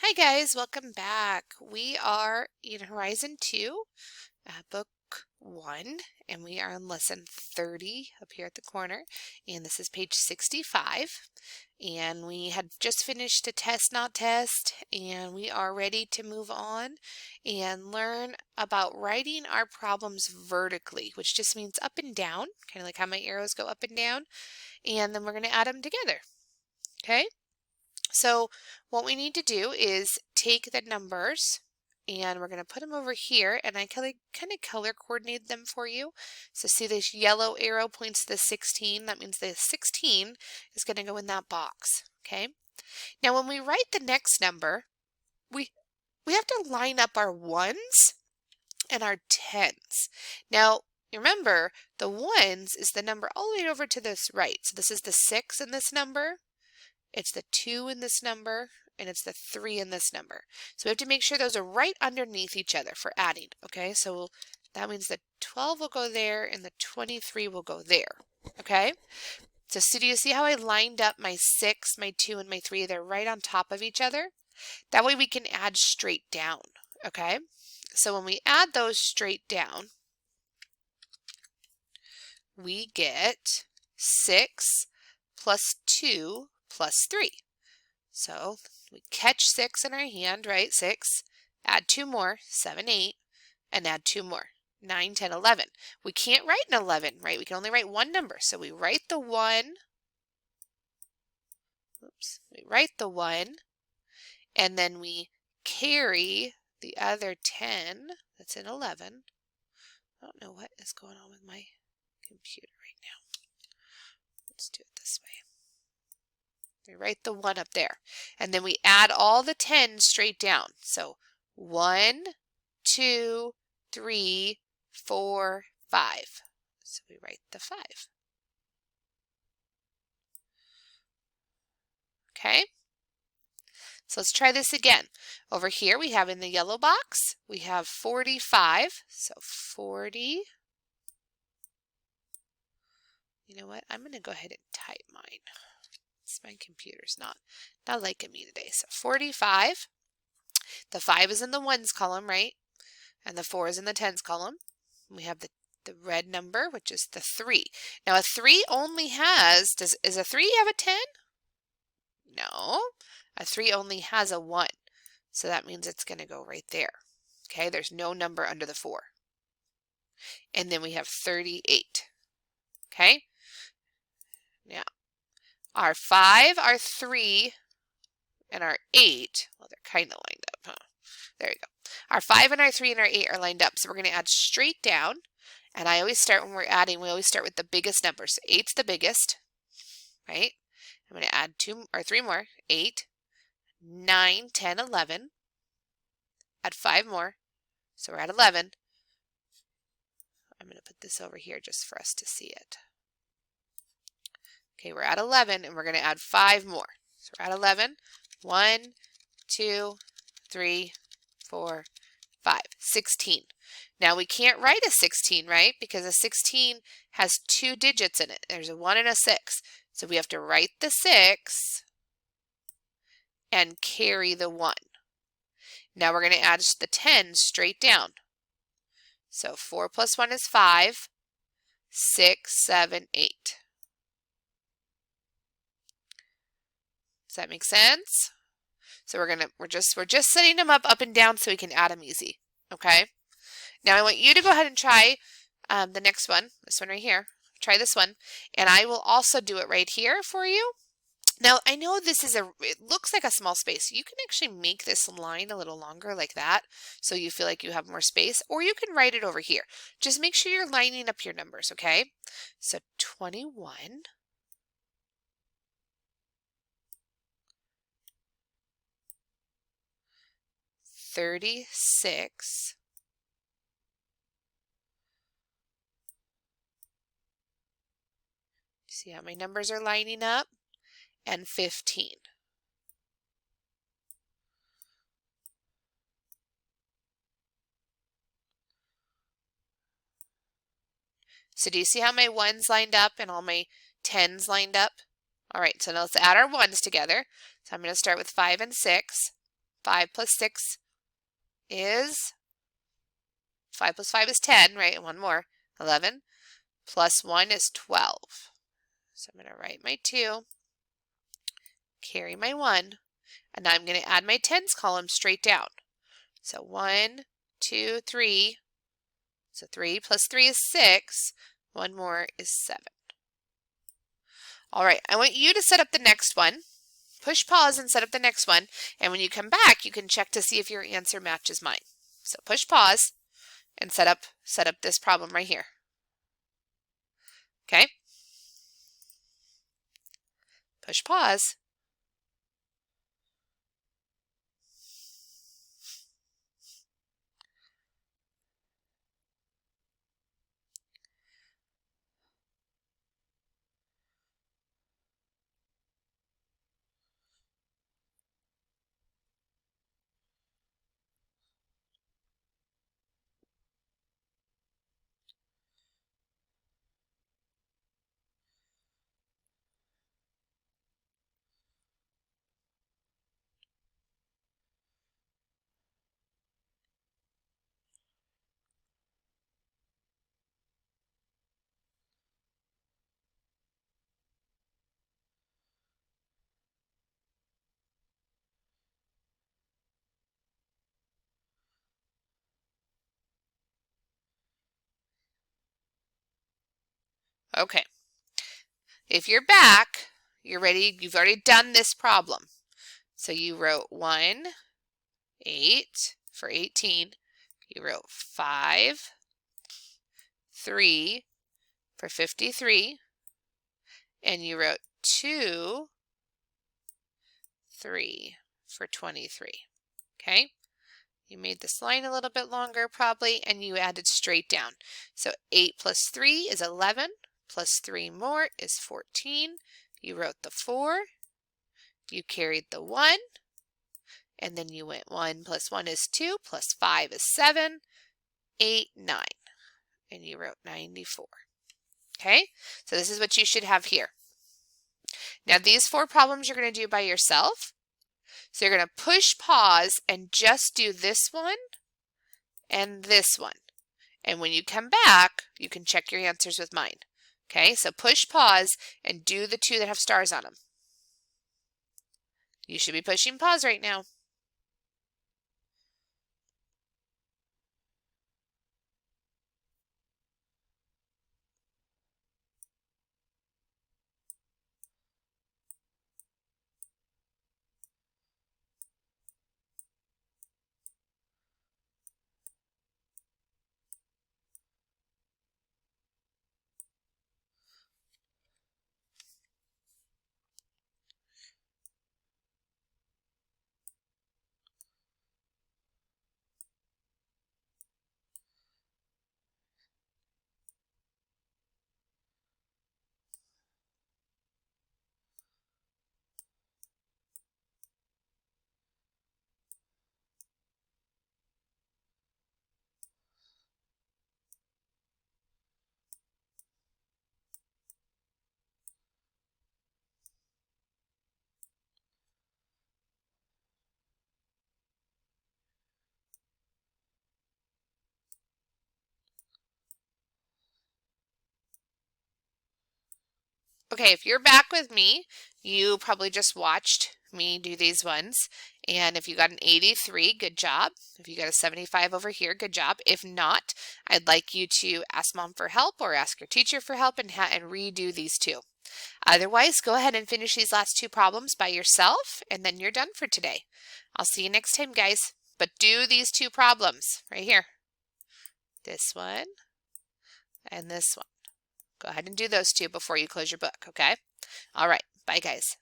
Hi guys, welcome back. We are in Horizon 2, Book 1, and we are on Lesson 30 up here at the corner, and this is page 65. And we had just finished a test, not test, and we are ready to move on and learn about writing our problems vertically, which just means up and down, kind of like how my arrows go up and down, and then we're going to add them together, okay? So what we need to do is take the numbers and we're going to put them over here, and I kind of color coordinate them for you. So see this yellow arrow points to the 16. That means the 16 is going to go in that box. Okay. Now when we write the next number, we have to line up our ones and our tens. Now remember, the ones is the number all the way over to this right. So this is the 6 in this number. It's the 2 in this number, and it's the 3 in this number. So we have to make sure those are right underneath each other for adding, okay? So that means the 12 will go there and the 23 will go there, okay? So do you see how I lined up my 6, my 2, and my 3? They're right on top of each other. That way we can add straight down, okay? So when we add those straight down, we get 6 plus 2 plus 3. So we catch 6 in our hand, right? 6, add 2 more, 7, 8, and add 2 more, 9, 10, 11. We can't write an 11, right? We can only write one number. So we write the 1, and then we carry the other 10 that's in 11. I don't know what is going on with my computer right now. Let's do it this way. We write the 1 up there, and then we add all the 10s straight down. So 1, 2, 3, 4, 5. So we write the 5. Okay? So let's try this again. Over here we have in the yellow box, we have 45. So 40. You know what? I'm going to go ahead and type mine. My computer's not liking me today. So 45. The 5 is in the ones column, right? And the 4 is in the tens column. We have the red number, which is the 3. Now a 3 only has, is a 3 have a 10? No. A 3 only has a 1. So that means it's going to go right there. Okay, there's no number under the 4. And then we have 38. Okay? Now, our 5, our 3, and our 8, well, they're kind of lined up, huh? There you go. Our 5 and our 3 and our 8 are lined up, so we're going to add straight down. And I always start when we're adding, we always start with the biggest number. So 8's the biggest, right? I'm going to add 2 or 3 more, 8, 9, 10, 11. Add 5 more, so we're at 11. I'm going to put this over here just for us to see it. Okay, we're at 11, and we're going to add 5 more. So we're at 11. 1, 2, 3, 4, 5, 16. Now we can't write a 16, right? Because a 16 has 2 digits in it. There's a 1 and a 6. So we have to write the 6 and carry the 1. Now we're going to add the 10 straight down. So 4 plus 1 is 5, 6, 7, 8. Does that make sense? So we're just setting them up and down so we can add them easy. Okay. Now I want you to go ahead and try the next one, this one right here. Try this one, and I will also do it right here for you. Now I know this is it looks like a small space. You can actually make this line a little longer like that, so you feel like you have more space, or you can write it over here. Just make sure you're lining up your numbers, okay? So 21. 36, 'See how my numbers are lining up? And 15. So do you see how my 1s lined up and all my 10s lined up? All right, so now let's add our 1s together. So I'm going to start with 5 and 6. 5 plus 6 is, 5 plus 5 is 10, right? One more, 11, plus 1 is 12. So I'm going to write my 2, carry my 1, and now I'm going to add my tens column straight down. So 1, 2, 3. So 3 plus 3 is 6. One more is 7. All right, I want you to set up the next one. Push pause and set up the next one. And when you come back, you can check to see if your answer matches mine. So push pause and set up this problem right here. Okay? Push pause. Okay. If you're back, you're ready. You've already done this problem. So you wrote 1, 8 for 18. You wrote 5, 3 for 53. And you wrote 2, 3 for 23. Okay? You made this line a little bit longer probably, and you added straight down. So 8 plus 3 is 11, plus 3 more is 14. You wrote the 4, you carried the 1, and then you went 1 plus 1 is 2, plus 5 is 7, 8, 9, and you wrote 94. Okay, so this is what you should have here. Now these 4 problems you're going to do by yourself. So you're going to push pause and just do this one and this one. And when you come back, you can check your answers with mine. Okay, so push pause and do the 2 that have stars on them. You should be pushing pause right now. Okay, if you're back with me, you probably just watched me do these ones. And if you got an 83, good job. If you got a 75 over here, good job. If not, I'd like you to ask mom for help or ask your teacher for help and redo these 2. Otherwise, go ahead and finish these last 2 problems by yourself, and then you're done for today. I'll see you next time, guys. But do these 2 problems right here. This one and this one. Go ahead and do those 2 before you close your book, okay? All right. Bye, guys.